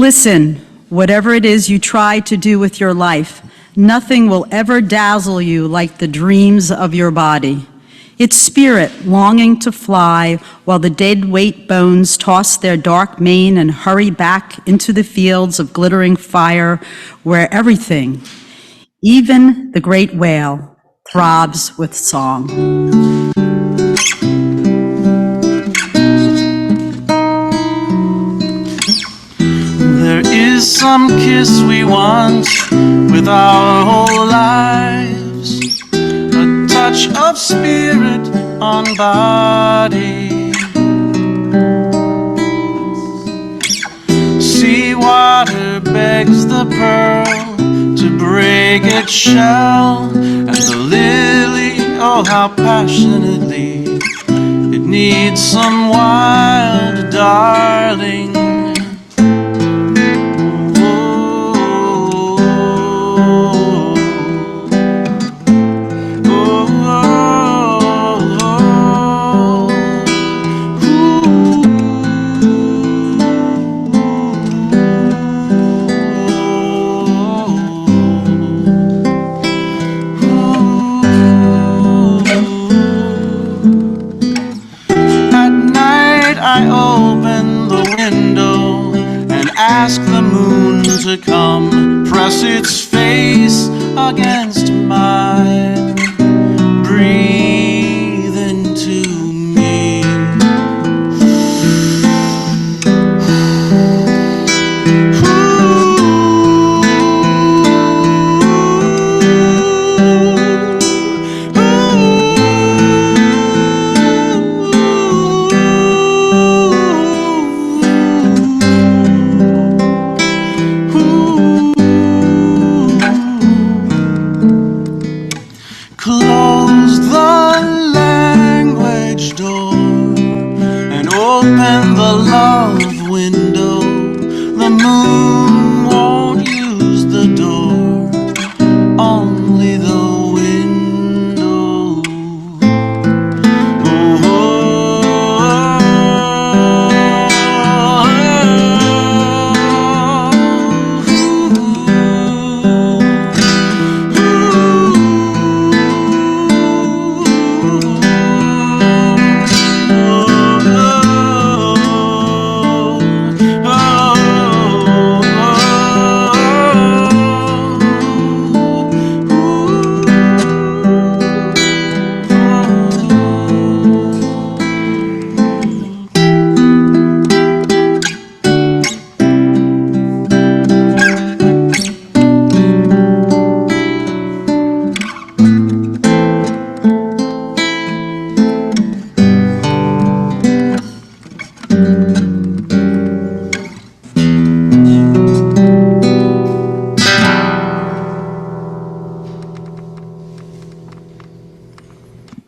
Listen, whatever it is you try to do with your life, nothing will ever dazzle you like the dreams of your body. Its spirit longing to fly while the dead-weight bones toss their dark mane and hurry back into the fields of glittering fire where everything, even the great whale, throbs with song. There is some kiss we want with our whole lives, a touch of spirit on body. Sea water begs the pearl to break its shell, and the lily, oh how passionately it needs some wild darling. I open the window and ask the moon to come press its face against mine. Breathe into me. Close the language door and open the love window. The moon won't use the door, only the window.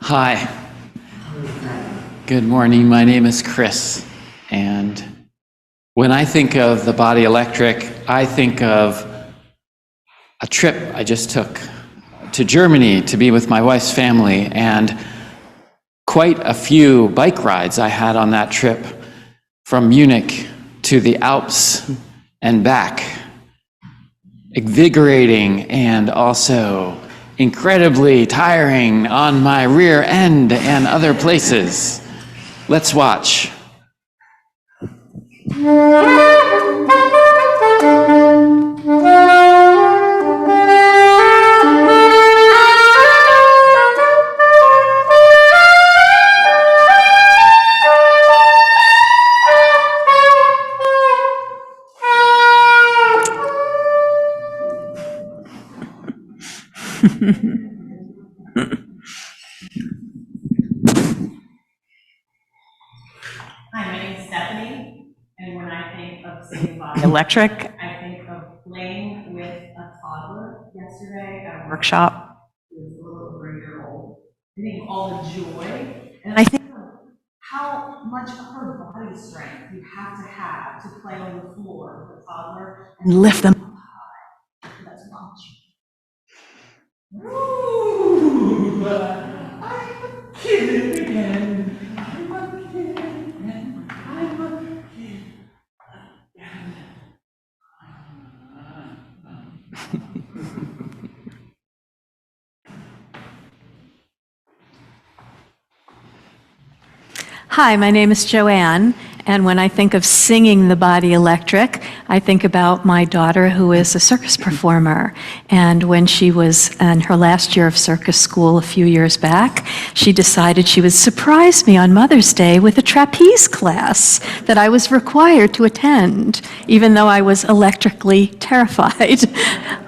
Hi. Good morning. My name is Chris, and when I think of the Body Electric, I think of a trip I just took to Germany to be with my wife's family, and quite a few bike rides I had on that trip from Munich to the Alps and back. Invigorating and also incredibly tiring on my rear end and other places. Let's watch. Hi, my name is Stephanie, and when I think of singing Body Electric, I think of playing with a toddler yesterday at a workshop. Who was a little over a year old. I think of all the joy, and I think of how much upper body strength you have to play on the floor with a toddler and lift them up high. Let's watch. Ooh, I'm a kid again. I'm a kid again. I'm a kid again. Hi, my name is Joanne, and when I think of singing the body electric, I think about my daughter who is a circus performer. And when she was in her last year of circus school a few years back, she decided she would surprise me on Mother's Day with a trapeze class that I was required to attend, even though I was electrically terrified.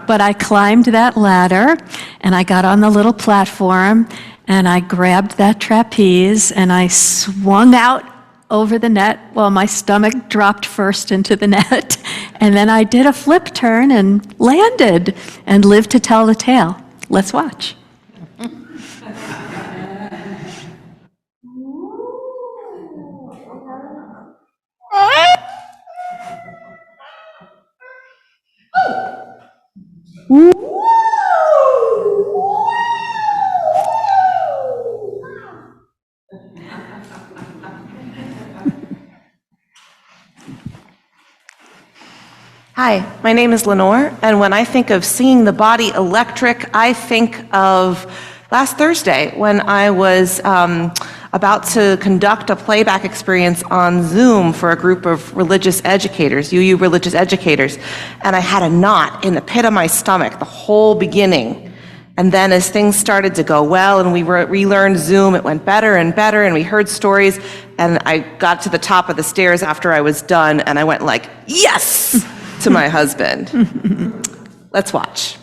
But I climbed that ladder, and I got on the little platform, and I grabbed that trapeze and I swung out over the net while my stomach dropped first into the net. And then I did a flip turn and landed and lived to tell the tale. Let's watch. Hi, my name is Lenore, and when I think of singing the body electric, I think of last Thursday when I was about to conduct a playback experience on Zoom for a group of religious educators, UU religious educators, and I had a knot in the pit of my stomach the whole beginning. And then as things started to go well and we relearned Zoom, it went better and better, and we heard stories, and I got to the top of the stairs after I was done, and I went like, yes! to my husband. Let's watch.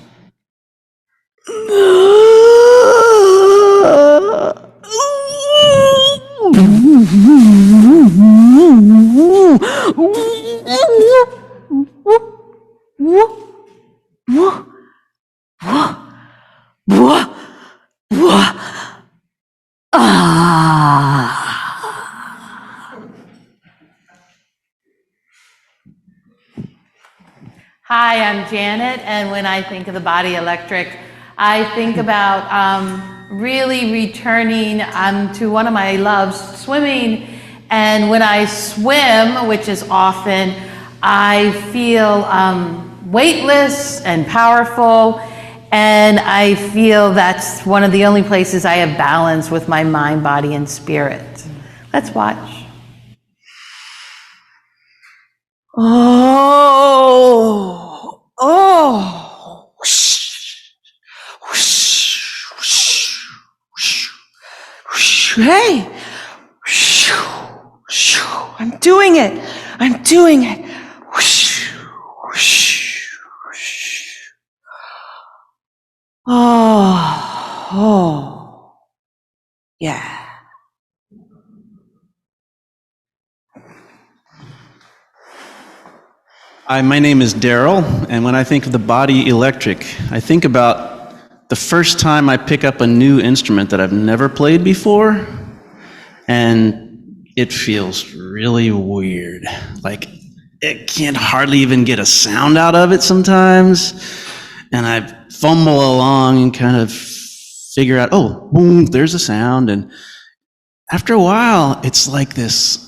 Hi, I'm Janet, and when I think of the body electric, I think about really returning to one of my loves, swimming. And when I swim, which is often, I feel weightless and powerful, and I feel that's one of the only places I have balance with my mind, body, and spirit. Let's watch. Oh, oh, whoosh, whoosh, whoosh, whoosh, whoosh. Hey, whoosh, whoosh. I'm doing it. I'm doing it. Whoosh, whoosh, whoosh. Oh, oh, yeah. Hi, my name is Daryl, and when I think of the body electric, I think about the first time I pick up a new instrument that I've never played before, and it feels really weird. Like, it can't hardly even get a sound out of it sometimes, and I fumble along and kind of figure out, oh, boom, there's a sound, and after a while, it's like this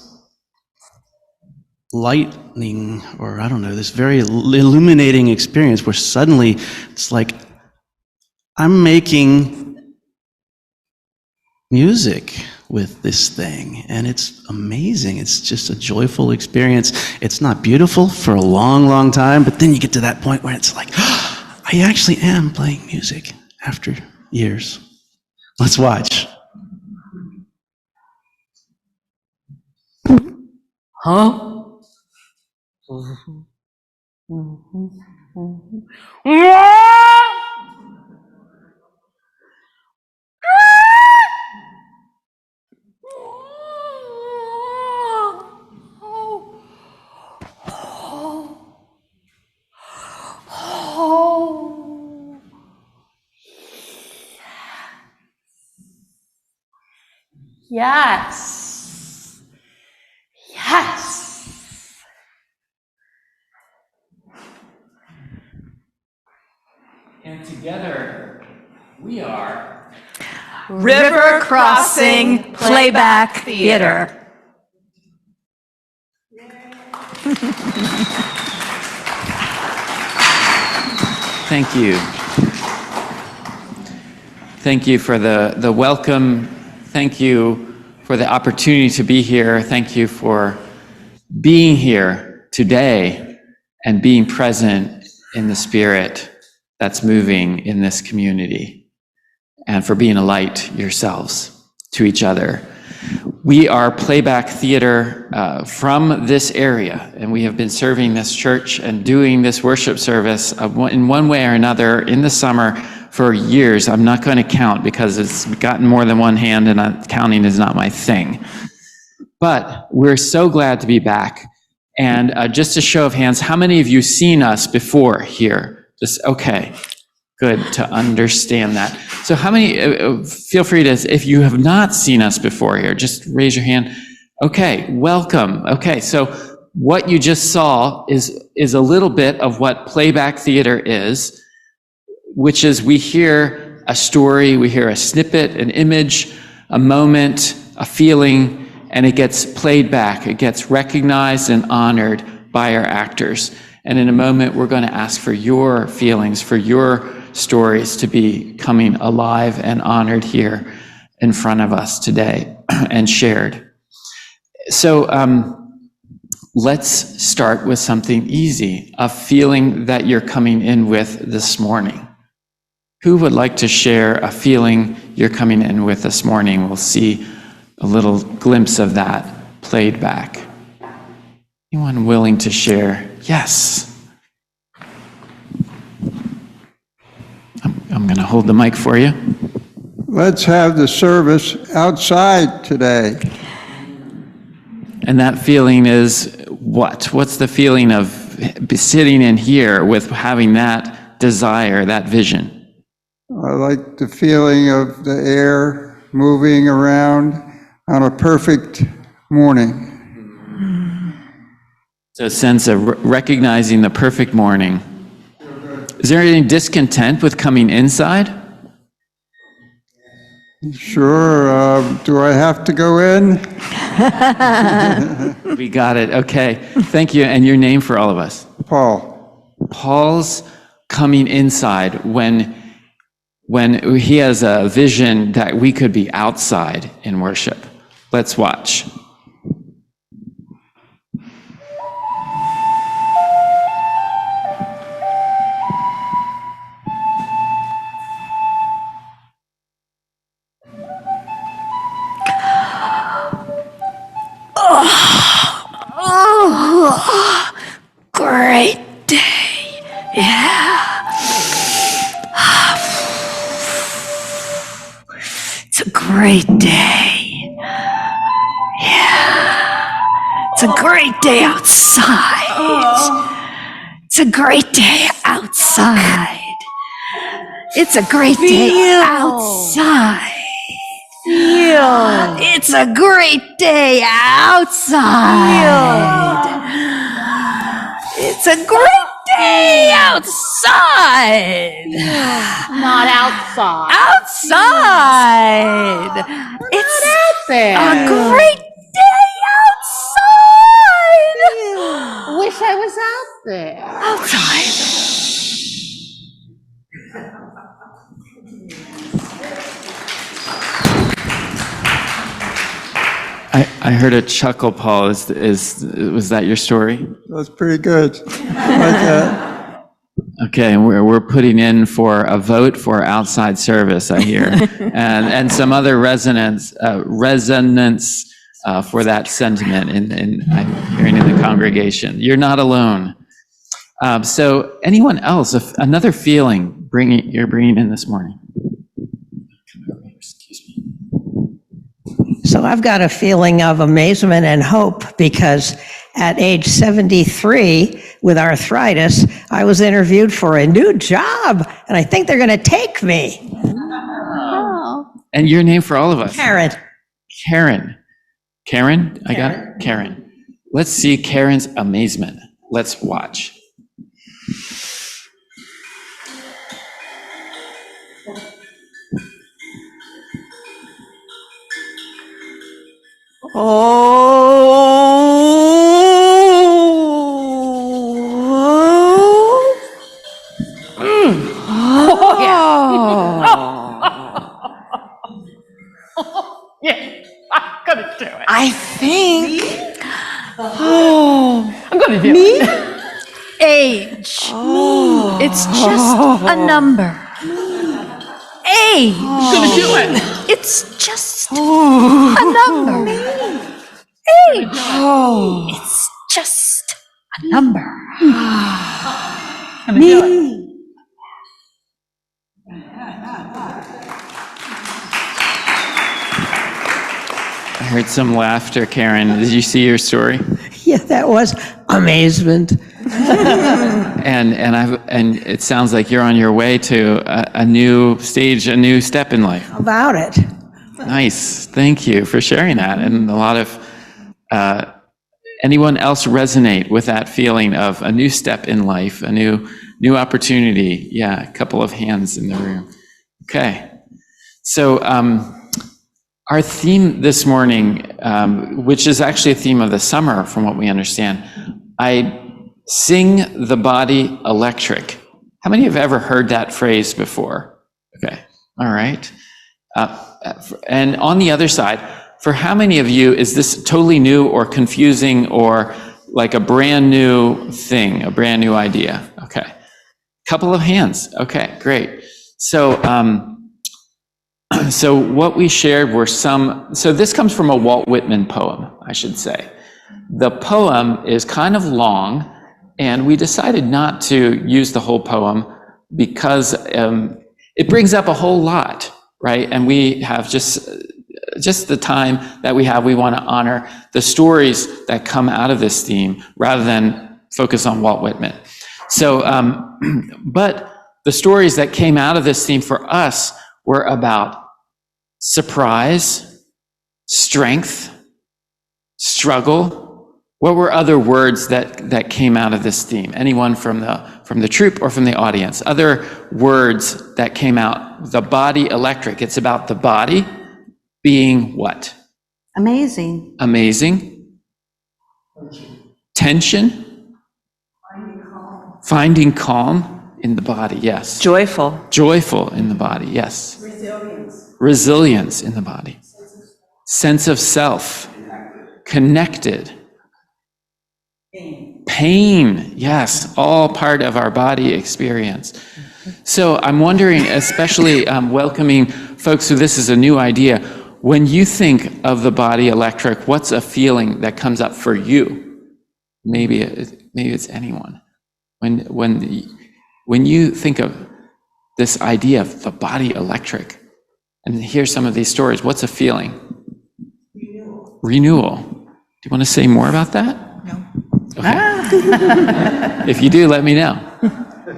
lightning, or I don't know, this very illuminating experience where suddenly it's like I'm making music with this thing, and it's amazing. It's just a joyful experience. It's not beautiful for a long, long time, but then you get to that point where it's like, oh, I actually am playing music after years. Let's watch. Huh? Yes. Yes. And together, we are River Crossing Playback Theater. Thank you. Thank you for the welcome. Thank you for the opportunity to be here. Thank you for being here today and being present in the spirit that's moving in this community, and for being a light yourselves to each other. We are Playback Theater from this area, and we have been serving this church and doing this worship service in one way or another in the summer for years. I'm not going to count because it's gotten more than one hand, and counting is not my thing. But we're so glad to be back. And just a show of hands, how many of you seen us before here? Just, okay, good to understand that. So how many, feel free to, if you have not seen us before here, just raise your hand. Okay, welcome. Okay, so what you just saw is a little bit of what Playback Theater is, which is we hear a story, we hear a snippet, an image, a moment, a feeling, and it gets played back. It gets recognized and honored by our actors. And in a moment, we're going to ask for your feelings, for your stories to be coming alive and honored here in front of us today and shared. So let's start with something easy, a feeling that you're coming in with this morning. Who would like to share a feeling you're coming in with this morning? We'll see a little glimpse of that played back. Anyone willing to share? Yes. I'm going to hold the mic for you. Let's have the service outside today. And that feeling is what? What's the feeling of sitting in here with having that desire, that vision? I like the feeling of the air moving around on a perfect morning. So a sense of recognizing the perfect morning. Is there any discontent with coming inside? Sure. Do I have to go in? We got it. Okay. Thank you. And your name for all of us? Paul. Paul's coming inside when he has a vision that we could be outside in worship. Let's watch. Great day. Yeah. It's a great day. Yeah. It's a great day outside. It's a great day outside. It's a great day outside. It's a great day outside. It's a great day outside. Not outside. Outside. It's Out there. a great day outside. Wish I was out there. Outside. I heard a chuckle, Paul. Was that your story? That's pretty good. I like that. Okay, and we're putting in for a vote for outside service, I hear, and some other resonance for that sentiment. I'm hearing in the congregation. You're not alone. So, anyone else? Another feeling you're bringing in this morning? Excuse me. So I've got a feeling of amazement and hope because at age 73 with arthritis, I was interviewed for a new job and I think they're going to take me. And your name for all of us? Karen. Karen. Karen? I got it? Karen. Let's see Karen's amazement. Let's watch. Oh. did you? Me? Age. It's just a number. Age. Gonna do it. It's just a number. Age. It's just a number. Gonna do it. I heard some laughter, Karen. Did you see your story? Yeah, that was amazement. And it sounds like you're on your way to a new stage, a new step in life. How about it? Nice. Thank you for sharing that. And a lot of anyone else resonate with that feeling of a new step in life, a new opportunity? Yeah, a couple of hands in the room. Okay. So our theme this morning, which is actually a theme of the summer from what we understand, I sing the body electric. How many have ever heard that phrase before? Okay. All right. And on the other side, for how many of you is this totally new or confusing or like a brand new thing, a brand new idea? Okay. Couple of hands. Okay, great. So, so what we shared were so this comes from a Walt Whitman poem, I should say. The poem is kind of long, and we decided not to use the whole poem because it brings up a whole lot, right? And we have just the time that we have, we want to honor the stories that come out of this theme rather than focus on Walt Whitman. So, but the stories that came out of this theme for us were about surprise, strength, struggle. What were other words that came out of this theme? Anyone from the troupe or from the audience? Other words that came out. The body electric. It's about the body being what? Amazing. Amazing. Tension. Finding calm in the body, yes. Joyful. Joyful in the body, yes. Resilience in the body. Sense of self. Connected. Pain, yes, all part of our body experience. So I'm wondering, especially welcoming folks who this is a new idea, when you think of the body electric, what's a feeling that comes up for you? Maybe it's anyone. When you think of this idea of the body electric, and hear some of these stories, what's a feeling? Renewal. Do you want to say more about that? No. Okay. If you do, let me know.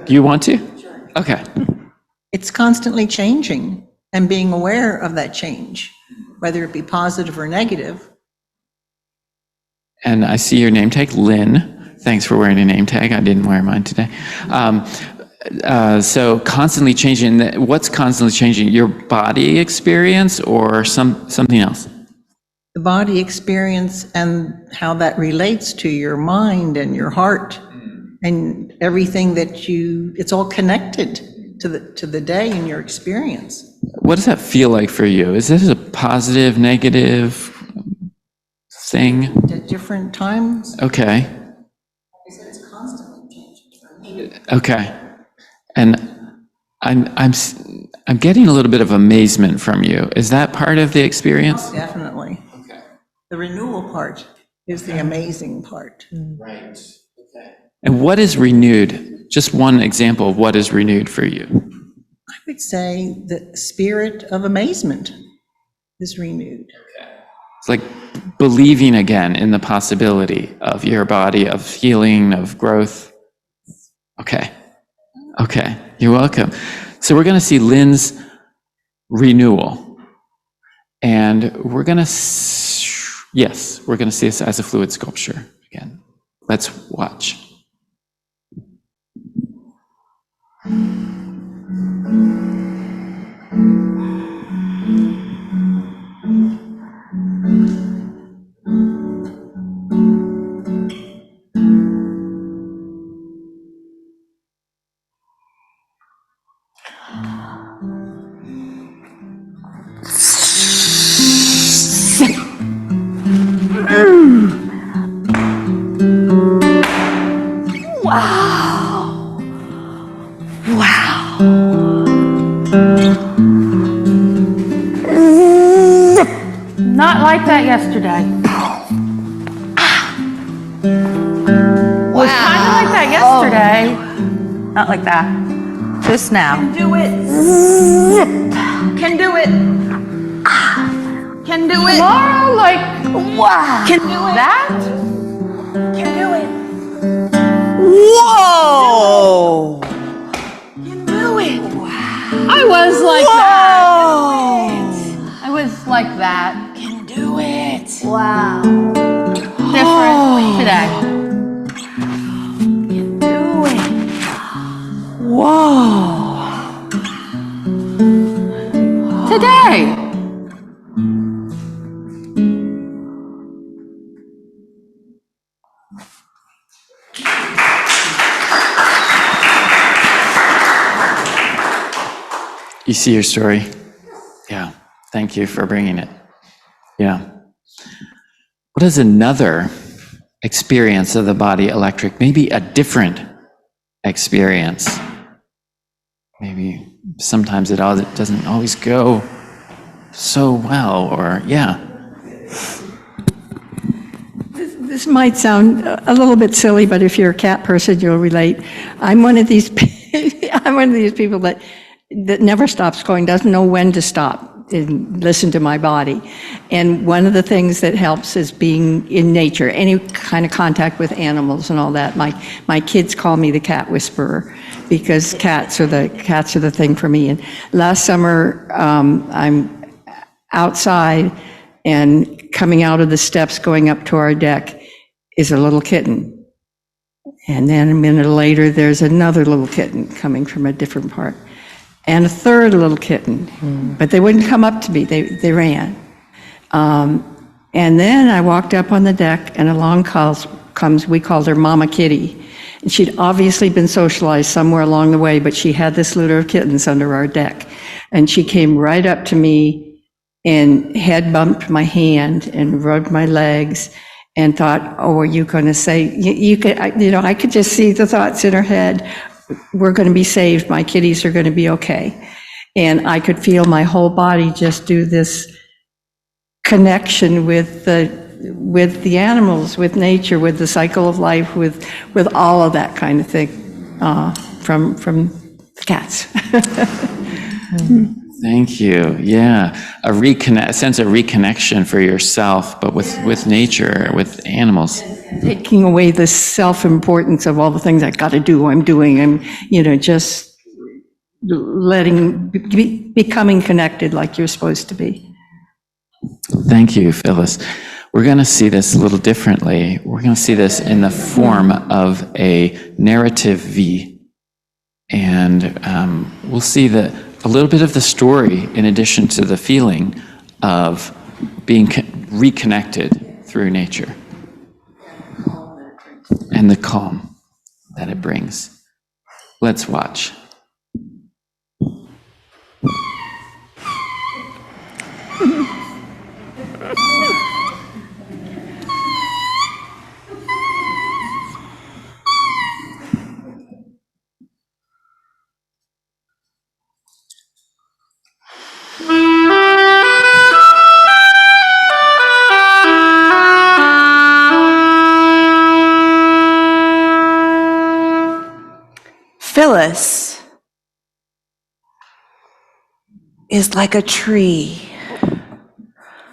Do you want to? Sure. Okay. It's constantly changing and being aware of that change, whether it be positive or negative. And I see your name tag, Lynn. Thanks for wearing a name tag. I didn't wear mine today. So constantly changing. What's constantly changing? Your body experience or something else? The body experience and how that relates to your mind and your heart and everything it's all connected to the day and your experience. What does that feel like for you? Is this a positive, negative thing? At different times. Okay. I said it's constantly changing for me. Okay. And I'm getting a little bit of amazement from you. Is that part of the experience? Definitely. Okay. The renewal part is the amazing part. Right. Okay. And what is renewed? Just one example of what is renewed for you. I would say the spirit of amazement is renewed. It's like believing again in the possibility of your body, of healing, of growth. Okay. Okay. You're welcome. So we're going to see Lynn's renewal. And we're going to, yes, we're going to see this as a fluid sculpture again. Let's watch. Not like that yesterday. Was kind of like that yesterday. Not like that. Just now. Do it. Can do it. Can do it. Tomorrow, like Can do it. that. Can do it. Whoa! Can do it. I was like that. I was like that. Can do it. Wow. Different today. Can do it. Whoa! Today. You see your story? Yeah. Thank you for bringing it. Yeah. What is another experience of the body electric? Maybe a different experience. Maybe sometimes it doesn't always go so well, or yeah. This might sound a little bit silly, but if you're a cat person, you'll relate. I'm one of these people that never stops going, doesn't know when to stop and listen to my body. And one of the things that helps is being in nature, any kind of contact with animals and all that. My kids call me the cat whisperer because cats are the thing for me. And last summer, I'm outside, and coming out of the steps going up to our deck is a little kitten. And then a minute later, there's another little kitten coming from a different part. And a third little kitten, but they wouldn't come up to me, they ran. And then I walked up on the deck, and along comes, we called her Mama Kitty. And she'd obviously been socialized somewhere along the way, but she had this litter of kittens under our deck. And she came right up to me and head bumped my hand and rubbed my legs and thought, oh, are you going to say, I could just see the thoughts in her head. We're going to be saved. My kitties are going to be okay. And I could feel my whole body just do this connection with the animals, with nature, with the cycle of life, with all of that kind of thing from the cats. Thank you. Yeah, a sense of reconnection for yourself, but with nature, with animals. Taking away the self-importance of all the things I got to do, I'm doing, just becoming connected like you're supposed to be. Thank you, Phyllis. We're going to see this a little differently. We're going to see this in the form of a narrative V. And we'll see a little bit of the story in addition to the feeling of being reconnected through nature and the calm that it brings. Let's watch. Phyllis is like a tree,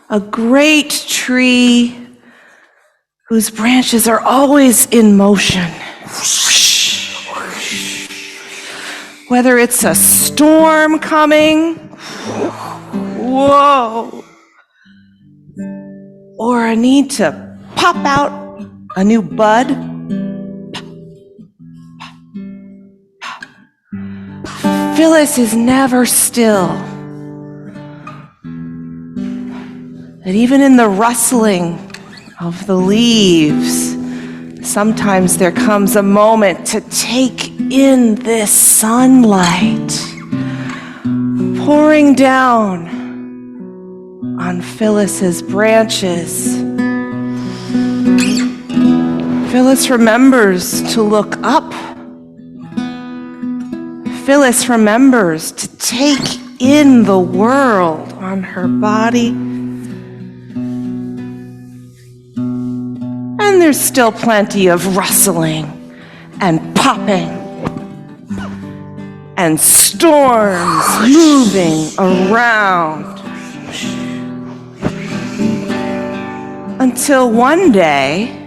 a great tree whose branches are always in motion. Whether it's a storm coming, whoa, or a need to pop out a new bud, Phyllis is never still. That even in the rustling of the leaves, sometimes there comes a moment to take in this sunlight pouring down on Phyllis's branches. Phyllis remembers to look up. Phyllis remembers to take in the world on her body. And there's still plenty of rustling and popping and storms moving around. Until one day,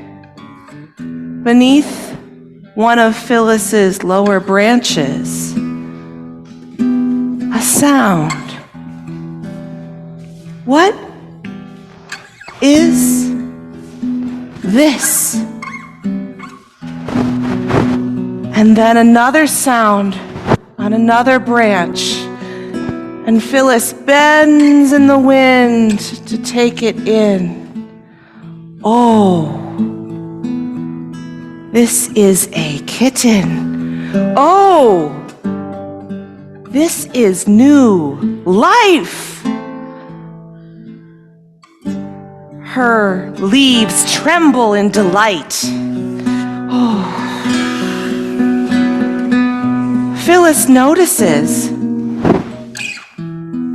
beneath one of Phyllis's lower branches, a sound. What is this? And then another sound on another branch, and Phyllis bends in the wind to take it in. Oh, this is a kitten. Oh, this is new life. Her leaves tremble in delight. Oh. Phyllis notices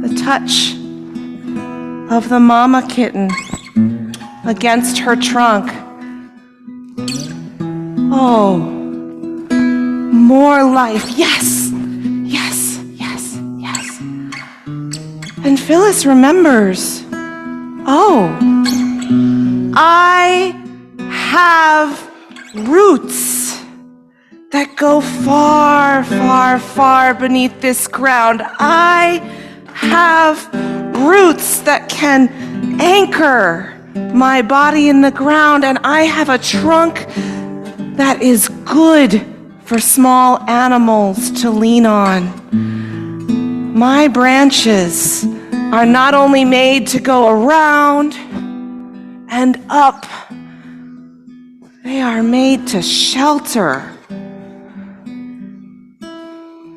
the touch of the mama kitten against her trunk. Oh, more life. Yes, yes, yes, yes. And Phyllis remembers, oh, I have roots that go far, far, far beneath this ground. I have roots that can anchor my body in the ground, and I have a trunk that is good for small animals to lean on. My branches are not only made to go around and up, they are made to shelter.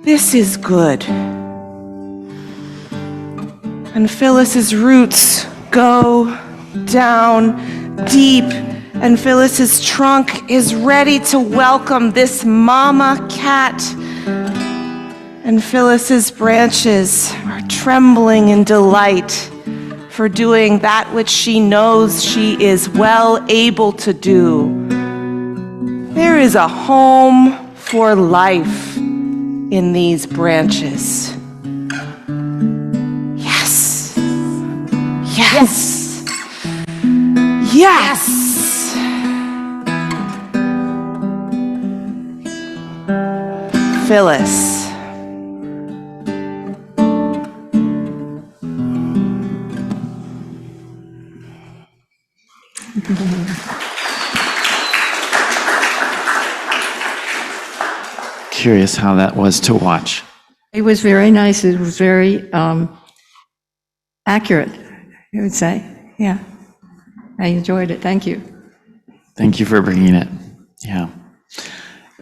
This is good. And Phyllis's roots go down deep, and Phyllis's trunk is ready to welcome this mama cat. And Phyllis's branches are trembling in delight for doing that which she knows she is well able to do. There is a home for life in these branches. Yes. Yes. Yes. Phyllis. Curious how that was to watch. It was very nice. It was very accurate, I would say. Yeah. I enjoyed it. Thank you. Thank you for bringing it. Yeah.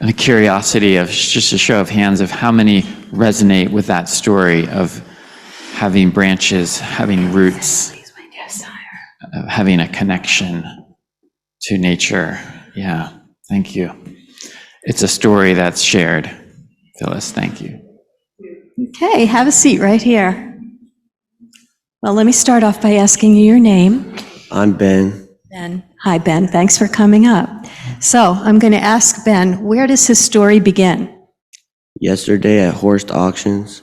And a curiosity of just a show of hands of how many resonate with that story of having branches, having roots, of having a connection to nature. Yeah. Thank you. It's a story that's shared. Phyllis, thank you. Okay, have a seat right here. Well, let me start off by asking you your name. I'm Ben. Ben. Hi, Ben. Thanks for coming up. So I'm going to ask Ben, where does his story begin? Yesterday at Horst Auctions.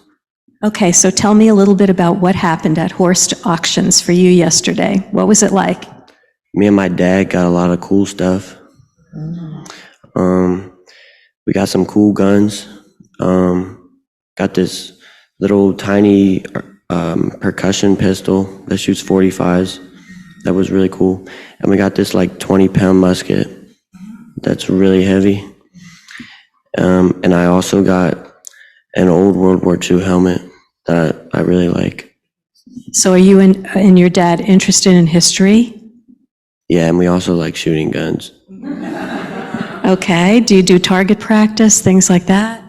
Okay, so tell me a little bit about what happened at Horst Auctions for you yesterday. What was it like? Me and my dad got a lot of cool stuff. We got some cool guns. Got this little tiny percussion pistol that shoots 45s. That was really cool. And we got this like 20-pound musket that's really heavy. And I also got an old World War II helmet that I really like. So are you and your dad interested in history? Yeah, and we also like shooting guns. Okay, do you do target practice, things like that?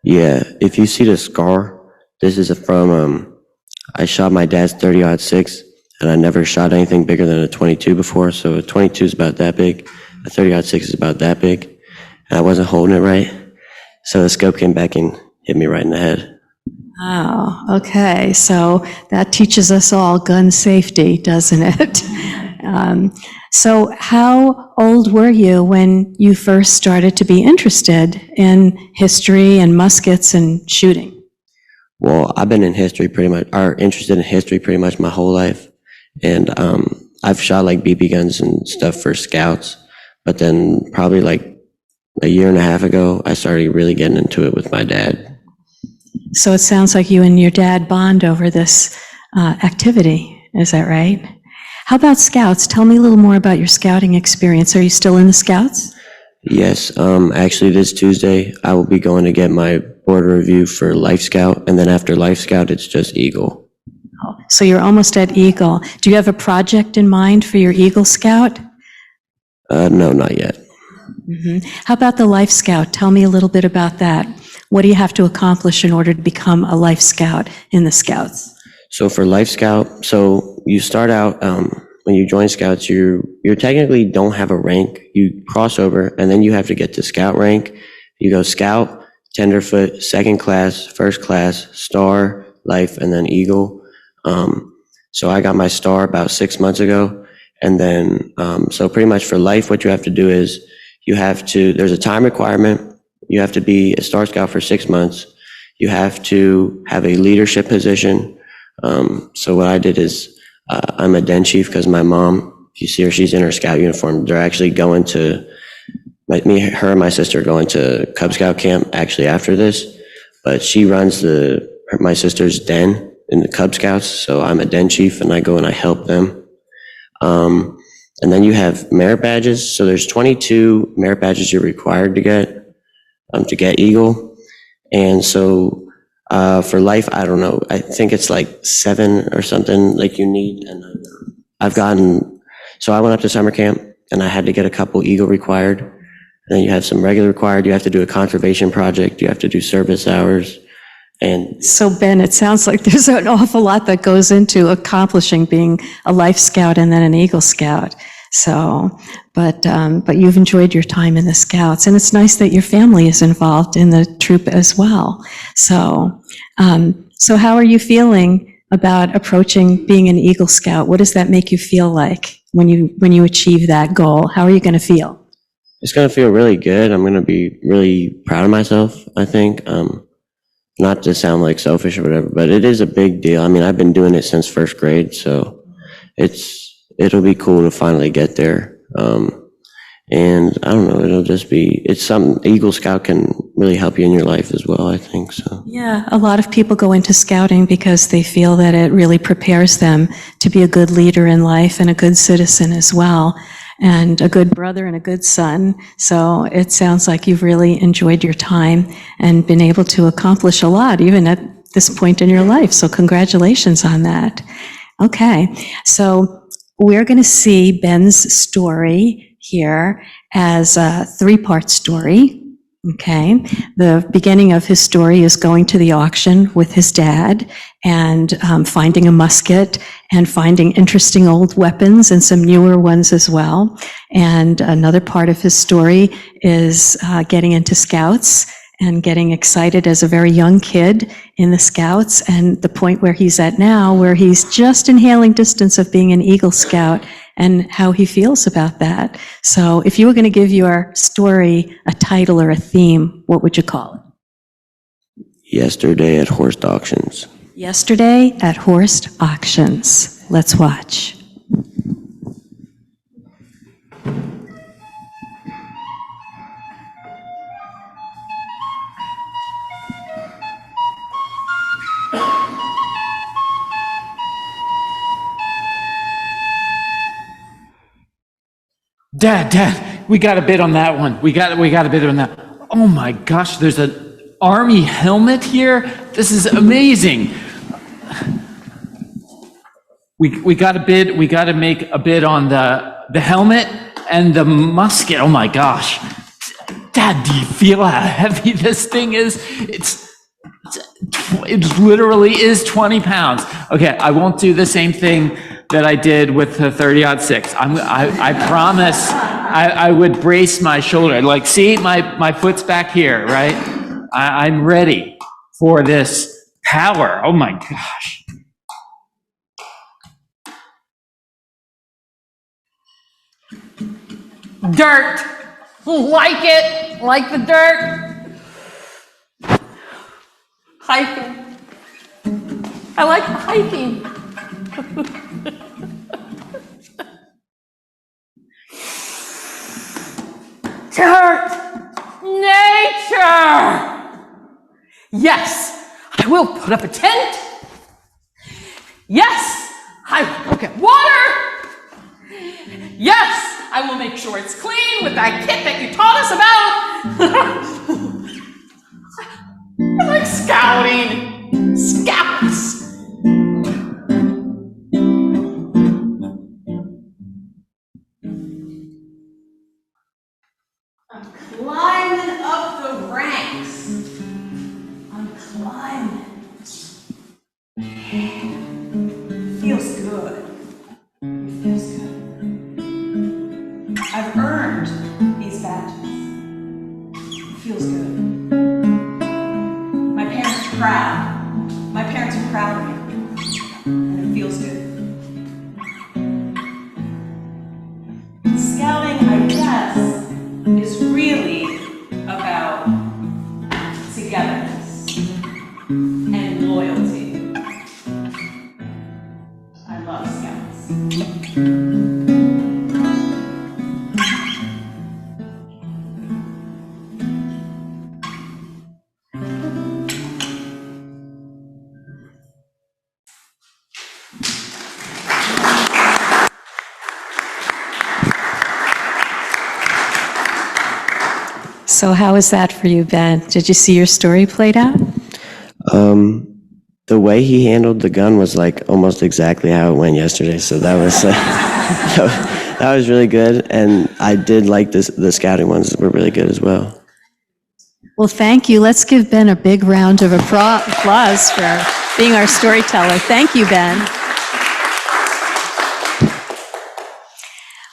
Yeah, if you see the scar, this is from, I shot my dad's 30-06, and I never shot anything bigger than a 22 before, so a 22 is about that big. A 30-06 is about that big, and I wasn't holding it right. So the scope came back and hit me right in the head. Wow, okay, so that teaches us all gun safety, doesn't it? So how old were you when you first started to be interested in history and muskets and shooting? Well, I've been in history pretty much, or interested in history pretty much my whole life. And I've shot like BB guns and stuff for scouts. But then probably like a year and a half ago, I started really getting into it with my dad. So it sounds like you and your dad bond over this activity, is that right? How about scouts? Tell me a little more about your scouting experience. Are you still in the scouts? Yes, actually this Tuesday, I will be going to get my board review for Life Scout. And then after Life Scout, it's just Eagle. Oh, so you're almost at Eagle. Do you have a project in mind for your Eagle Scout? No, not yet. How about the Life Scout? Tell me a little bit about that. What do you have to accomplish in order to become a Life Scout in the Scouts? So for Life Scout, so you start out, when you join Scouts, you technically don't have a rank. You cross over, and then you have to get to Scout rank. You go Scout, Tenderfoot, Second Class, First Class, Star, Life, and then Eagle. So I got my Star about 6 months ago. And then, so pretty much for Life, what you have to do is there's a time requirement. You have to be a Star Scout for 6 months. You have to have a leadership position. So what I did is, I'm a den chief because my mom, if you see her, she's in her Scout uniform. They're actually going to, her and my sister are going to Cub Scout camp actually after this, but she runs my sister's den in the Cub Scouts. So I'm a den chief and I go and I help them. And then you have merit badges. So there's 22 merit badges you're required to get Eagle. And so, for Life, I don't know. I think it's like 7 or something like you need. And so I went up to summer camp and I had to get a couple Eagle required. And then you have some regular required. You have to do a conservation project. You have to do service hours. And so Ben, it sounds like there's an awful lot that goes into accomplishing being a Life Scout and then an Eagle Scout. So, but you've enjoyed your time in the Scouts, and it's nice that your family is involved in the troop as well. So, so how are you feeling about approaching being an Eagle Scout? What does that make you feel like when you achieve that goal? How are you going to feel? It's going to feel really good. I'm going to be really proud of myself, I think. Not to sound like selfish or whatever, but it is a big deal. I mean, I've been doing it since first grade, so it'll be cool to finally get there. And I don't know, it's something Eagle Scout can really help you in your life as well, I think so. Yeah, a lot of people go into scouting because they feel that it really prepares them to be a good leader in life and a good citizen as well, and a good brother and a good son. So it sounds like you've really enjoyed your time and been able to accomplish a lot, even at this point in your life. So congratulations on that. Okay, so we're going to see Ben's story here as a 3-part story. Okay, the beginning of his story is going to the auction with his dad and finding a musket and finding interesting old weapons and some newer ones as well. And another part of his story is getting into Scouts and getting excited as a very young kid in the Scouts, and the point where he's at now, where he's just in hailing distance of being an Eagle Scout, and how he feels about that. So if you were going to give your story a title or a theme, what would you call it? Yesterday at Horst Auctions. Yesterday at Horst Auctions. Let's watch. Dad, we got a bid on that one. We got a bid on that. Oh my gosh, there's an army helmet here. This is amazing. We got a bid. We got to make a bid on the helmet and the musket. Oh my gosh, Dad, do you feel how heavy this thing is? It literally is 20 pounds. Okay, I won't do the same thing that I did with the 30-06. I promise I would brace my shoulder. Like, see, my foot's back here, right? I'm ready for this power. Oh my gosh. Dirt. Like it. Like the dirt. Hiking. I like hiking. Dirt. Nature. Yes, I will put up a tent. Yes, I will get water. Yes, I will make sure it's clean with that kit that you taught us about. I like scouting. Scouts. I'm climbing up the ranks. I'm climbing. Feels good. It feels good. I've earned these badges. It feels good. My parents are proud. My parents are proud of me. And it feels good. Scouting, I guess, is really about togetherness and loyalty. I love Scouts. So how was that for you, Ben? Did you see your story played out? The way he handled the gun was like almost exactly how it went yesterday. So that was that was really good, and I did like this. The scouting ones were really good as well. Well, thank you. Let's give Ben a big round of applause for being our storyteller. Thank you, Ben.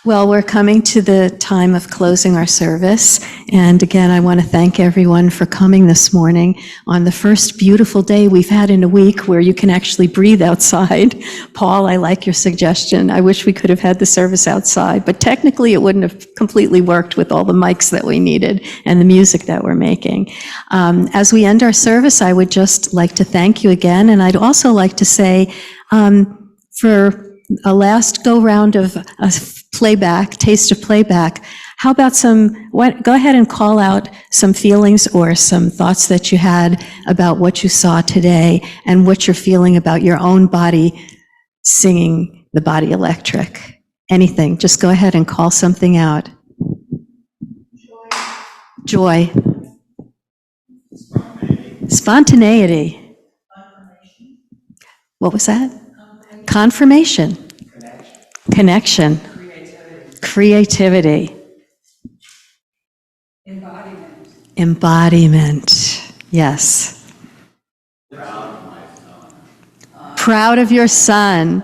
Well, we're coming to the time of closing our service. And again, I want to thank everyone for coming this morning on the first beautiful day we've had in a week where you can actually breathe outside. Paul, I like your suggestion. I wish we could have had the service outside, but technically it wouldn't have completely worked with all the mics that we needed and the music that we're making. As we end our service, I would just like to thank you again. And I'd also like to say, for a last go-round of a playback, taste of playback, how about go ahead and call out some feelings or some thoughts that you had about what you saw today and what you're feeling about your own body singing the body electric. Anything, just go ahead and call something out. Joy. Spontaneity. What was that? Confirmation. Connection. Creativity. Embodiment. Yes. Proud of your son.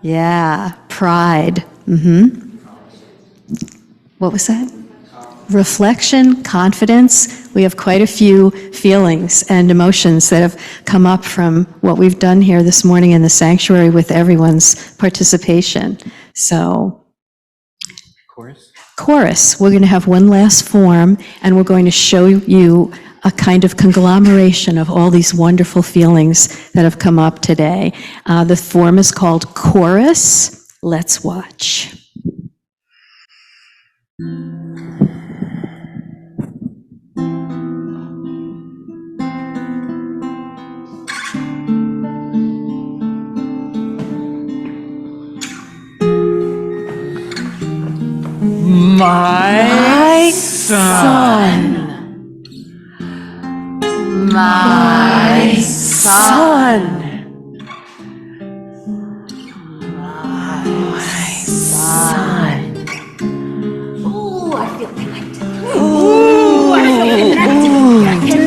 Yeah. Pride. What was that? Reflection, confidence. We have quite a few feelings and emotions that have come up from what we've done here this morning in the sanctuary with everyone's participation. So, chorus. We're going to have one last form, and we're going to show you a kind of conglomeration of all these wonderful feelings that have come up today. The form is called chorus. Let's watch. My son. My son. My son. Ooh, I feel connected. Ooh, I feel connected.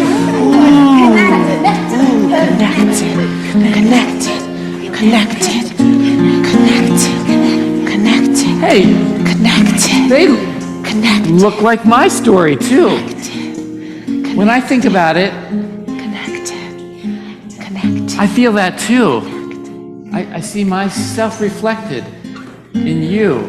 Hey. Connected. They look like my story too. When I think about it, I feel that too. I see myself reflected in you.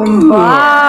Embody.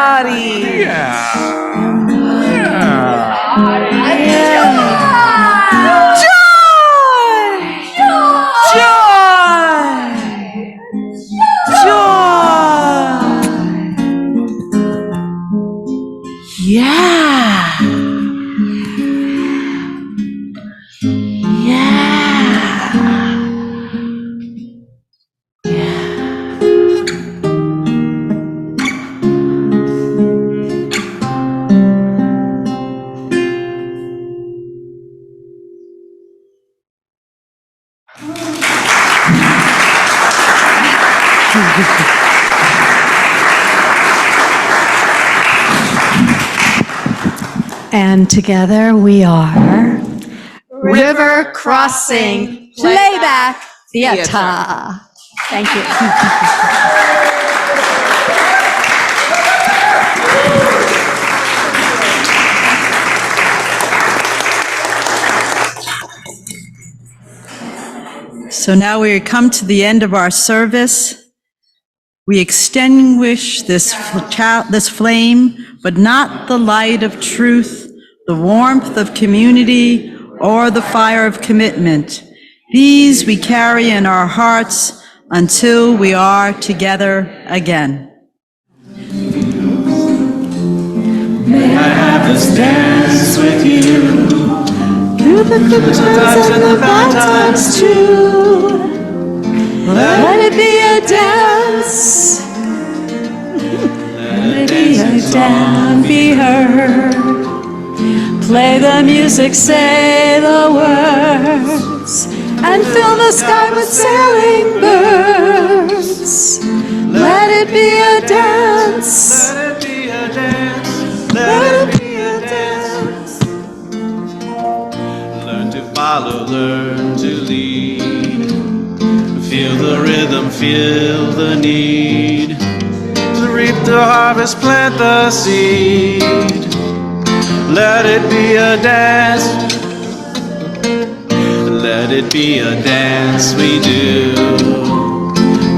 And together we are River Crossing Playback Theater. Thank you. So now we come to the end of our service. We extinguish this flame, but not the light of truth, the warmth of community, or the fire of commitment. These we carry in our hearts until we are together again. May I have this dance with you, through the good times and the bad times too. Let it be a dance. Let it be a dance, be heard. Play the music, say the words, and fill the sky with sailing birds. Let it be a dance. Let it be a dance. Let it be a dance. Learn to follow, learn to lead. Feel the rhythm, feel the need. To reap the harvest, plant the seed. Let it be a dance. Let it be a dance we do.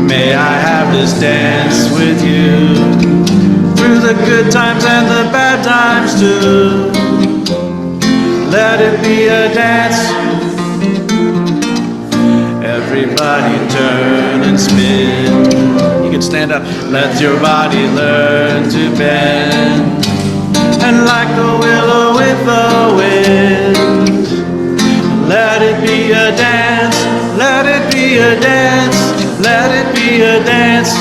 May I have this dance with you, through the good times and the bad times too. Let it be a dance. Everybody turn and spin. You can stand up. Let your body learn to bend. And like a willow with the wind. Let it be a dance. Let it be a dance. Let it be a dance.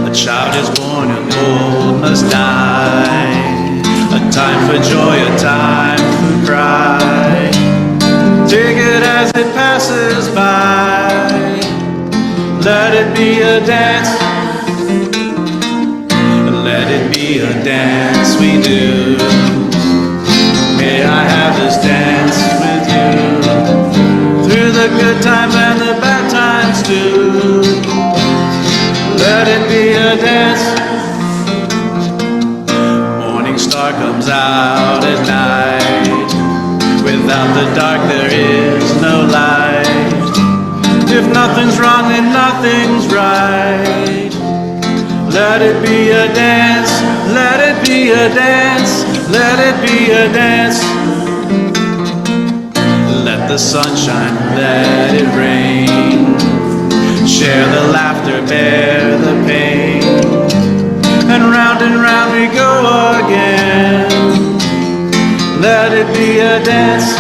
A child is born and old must die. A time for joy, a time for cry. Take it as it passes by. Let it be a dance. Let it be a dance we do. May I have this dance with you, through the good times and the bad times too. Let it be a dance. Morning star comes out at night. Without the dark there is no light. If nothing's wrong then nothing's right. Let it be a dance. Let it be a dance. Let it be a dance. Let the sunshine, let it rain. Share the laughter, bear the pain. And round we go again. Let it be a dance.